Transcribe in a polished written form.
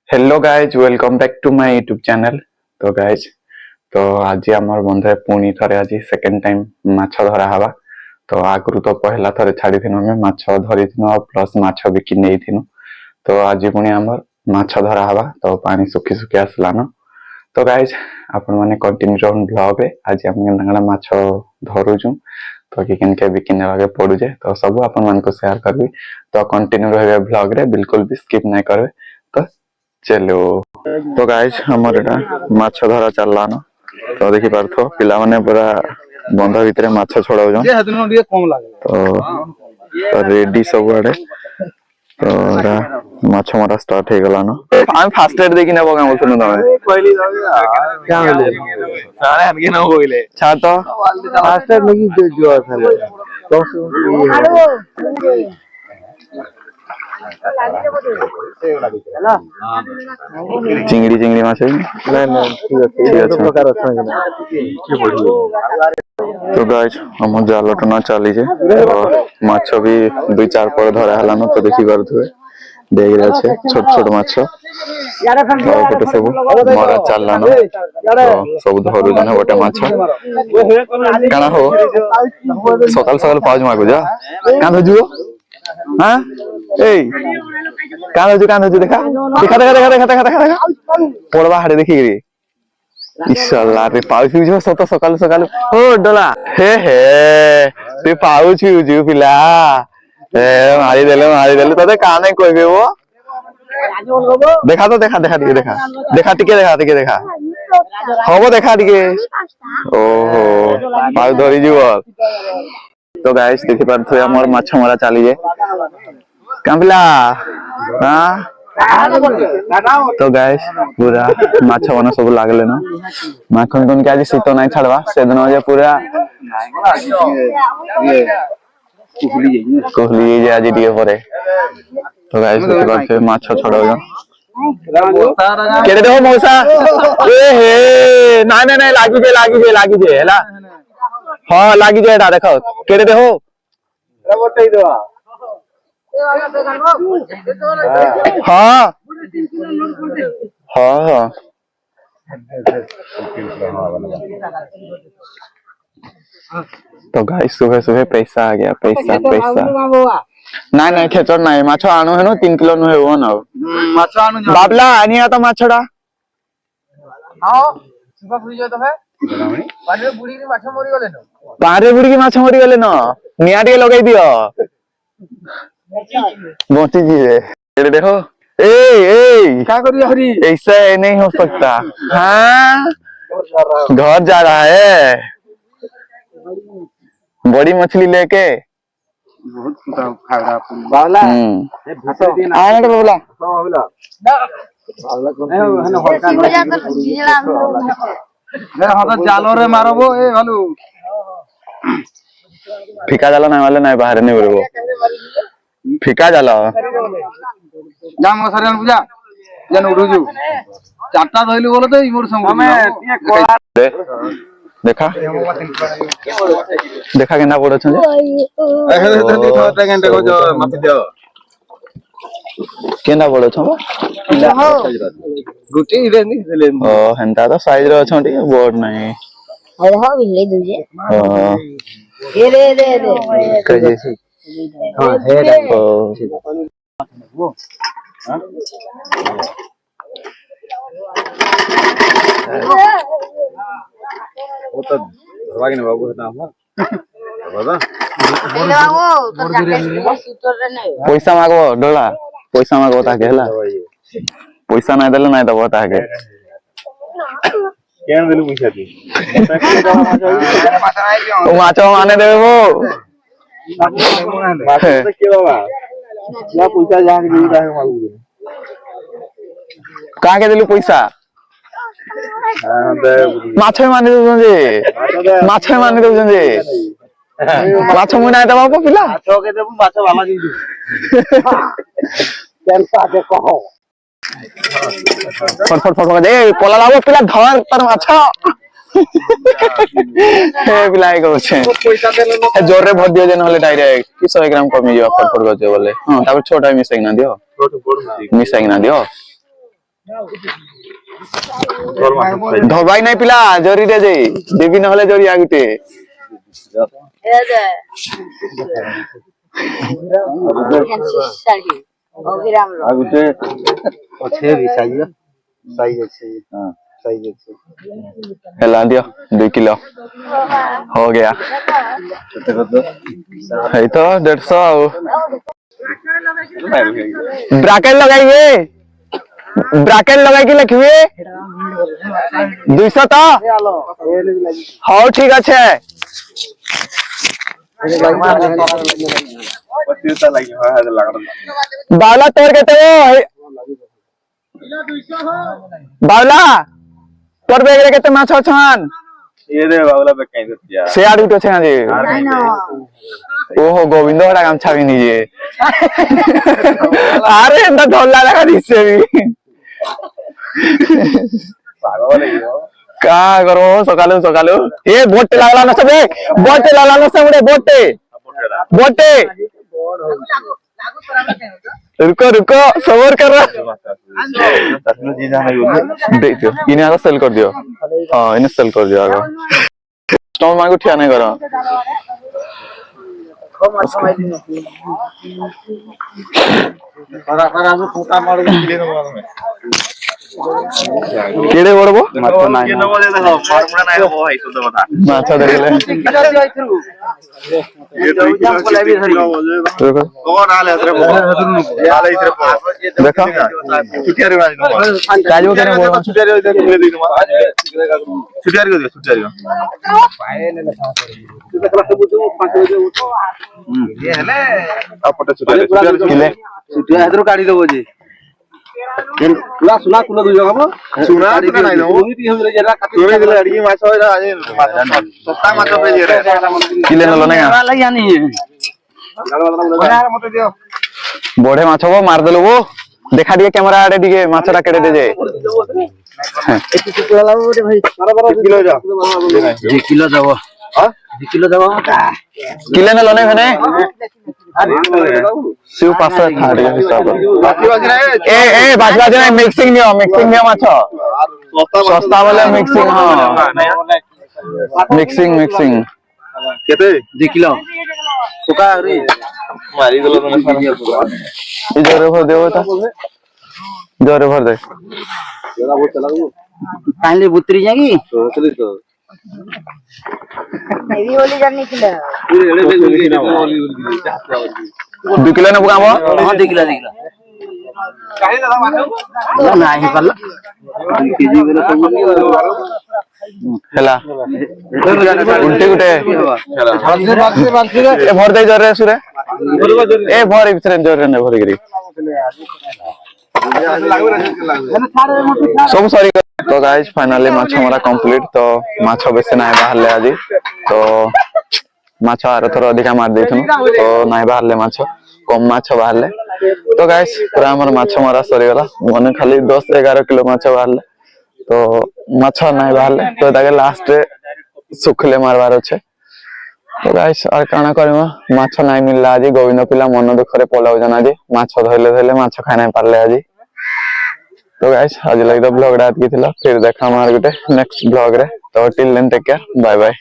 Hello guys welcome back to my YouTube channel. तो guys तो आज आमर बंधे पुणी थे आज सेकेंड टाइम माछ धरा हवा। तो आगु तो पहला थरे छाड़ी आम माछ धरी प्लस माछ बिकी नहीं थिनु। तो आज पुणी आमर माछ धरा हवा। तो पानी सुखी सुखी आसलान। तो गाइज आपण मैंने कंटिन्यू ब्लॉग रे आज आम माछ धरुचु। तो कि बिकी ने पड़ुचे तो सब आपण मान को शेयर करबी। तो कंटिन्यू रहे ब्लॉग रे बिल्कुल भी स्किप नहीं करबे। तो चलो तो गाइज हमर एटा माछ धरा चललान। तो देखि पारथो पिला माने पूरा बंध भितरे माछ छड़ाउजन। तो रेडी सब आड़े तो एटा माछ मारा स्टार्ट हे गलान। हम फास्ट एड देखि नेबो काम सुनु तमे कहली क्या होले सारे हनके न होइले छा तो फास्ट एड लगी जो थाले चिंगड़ी चिंगड़ी माछ ना ना ठीक है प्रकार तो गाइस हम जाल टना चली जे माछ भी दुई चार पर धरा हलानो। तो देखि परथुए डेग रे छे छोट छोट माछ गोटे सब मरा चललानो। तो सब धरु जने गोटे माछ काना हो सकाल सकाल पाउज मागु जा कान जुओ हां ए कान जो देखा देखा देखा देखा देखा देखा देखा पड़वा हाड़े देखि रे इशाला रे पाउछ जो सत सकाल सकाल ओ डोला हे ते पाउछ जो पिला ए मारी देले तते काने कहबे वो देखा तो देखा देखा देखा देखा टिके देखा होबो देखा टिके ओहो पाउ धरी जीव। तो गाइस देखि परथु हमर माछ मरा चली जे कांबला हां। तो गाइस पूरा माछ बना सब लागले न माखन के आज शीत नहीं छाड़वा से दिन जे पूरा कोहली जे आज दिए परे। तो गाइस देखि परथु माछ छड़ाउ केरे देखो मौसा ए हे ना ना ना लागी जे हैला हां लागी जे एटा देखो केरे देखो रे बटई देवा हाँ हाँ हाँ तो गाइस सुबह सुबह पैसा आ गया पैसा ना ना खेचर ना माछ आणु हेनो 3 किलो नु हेवो न माछ आणु बाबला आनिया तो माछडा हां सुबह फुई जो तो है पारे बुड़ी की माछ मरी गले न निया टे लगाई दियो मोती जी है देखो ए ए क्या करिए हरी ऐसा नहीं हो सकता। हाँ घर जा रहा है बड़ी मछली लेके बावला आने तो बावला जालो रे मारबो ए भालू फिका जालो ना वाले ना बाहर नहीं बोलबो फिका जाला जाम सरे पूजा जन उडुजु चारटा धइलु बोले तो इमोर संग देखा देखा केना पड़ छ केना पड़ छ गुटी रे नि ओ हंता तो साइज रे छटी बोर्ड नहीं हां हां ले दुजे हां ए रे कजे हां हे देखो वो हां वो तो भगवान ने बाबू नाम बाबा पैसा मागो डोला पैसा मागो ताके हला पैसा नहीं देले नहीं दबो ताके केन देलु पैसा दी ओ माछ माने देबे वो माछ तो के बाबा या पैसा जा के दी ताके मागू का के देलु पैसा माछ माने दउछन जे माछ माने दउछन जे माछ मुना दबा को पिला माछ के देबु माछ वाला दिजु कैंसा के कहो फट दे पला लाबो पिला धर पर माछ हे पिलाई को छे पैसा देले जोर रे भर दियो जे नहले डायरेक्ट कि 100 ग्राम कमी जो फट गजे बोले हां तापर छोटा मिसाई ना दियो मिसाई ना दियो ধবাই নাই পিলা জরি দে যে দেবি নহলে জরি আগুতে আগুতে আছে সাইজ সাইজ আছে हां साइज আছে हेला दियो 2 किलो हो गया है तो 150 ब्रैकेट लगाइए ब्रैकेट लगा के लिखिए 200 तो हाँ ठीक है बावला तोड़ के तो बावला तोड़ बेग रे केते माछ छन ये दे बावला पे कहीं दिया से आडू तो छे ना जी ओहो गोविंद हरा गामछा भी नहीं जे अरे एंदा ढोला लगा दिसे भी पागल है यो का करो सकालू सकालू ए बोट लागला न सबे बोट लागला न सबे बोटे रुको रुको सबर कर देख दियो इन्हें आगे सेल कर दियो हाँ इन्हें सेल कर दियो आगे स्टॉल मार को ठिया नहीं करो केड़े बड़बो माछो নাই কে নব দে দেখো ফর্মুলা নাই হবো ভাই শুদ্ধ কথা মাছ দেখলে ये तो एग्जाम को लाइव धरी देखो कौन आले हतरे आले इधर देखो छुटियारी वाली काजू के बोल छुटियारी इधर ले दी छुटियारी को दियो छुटियारी को ये हेले आपटे छुटियारी किले छुटिया हतरो काढी देबो जी तुला सुना कुला दुई जगह सुना का नाही नो तोरे दिले अडगी माछ होय आज सत्ता माछ पे जे रे किले नलो नहीं लग यानी मते दियो बड़े माछ वो मार देलो वो देखा दिए कैमरा आड़े दिए माछरा केड़े दे जे किलो लाओ रे भाई किलो जा 2 किलो जाओ हां 2 किलो जाओ किले नलो नहीं भने शिव पास था रे हिसाब बाकी बाकी ए ए बाजू नहीं मिक्सिंग नियो माछो सस्ता वाला मिक्सिंग हां मिक्सिंग केते 2 किलो सुका रे मारी देलो तने ये जोरे भर देबो त जोरे भर दे जरा वो चला गयो काले बुतरी जागी चली तो मेरी होली जानी किला पूरे एड़े पे ओली 2 किलो ने बुगाबो हां 2 किलो काहे दादा माथो नाही पल्ला केजी वाला हेला उल्टे गुटे ए भर दे जोरे सुरे ए भर इतरे जोरे ने भर गिरी सब सॉरी तो गाइस फाइनली माछ हमारा कंप्लीट तो माछ बेसे नाही बाहरले आज तो माछ आर थोर अधिका मार देथनु तो नाही बाहरले माछ कम माछ बाहरले तो गाइस पूरा हमर माछ मारा सरी गला मने खाली 10 11 किलो माछ बाहरले तो माछ नाही बाहरले तो ताके लास्ट रे सुखले मारवार छे तो गाइस और काना करम माछ नाही मिलला आज गोविंद पिला मन दुखरे पलाउ जना आज माछ धइले माछ खाइ नाही पारले आज तो गाइस आज लगे ब्लॉग रात की थिला फिर देखा हमारे गुटे नेक्स्ट ब्लॉग रे तो till then take care bye bye.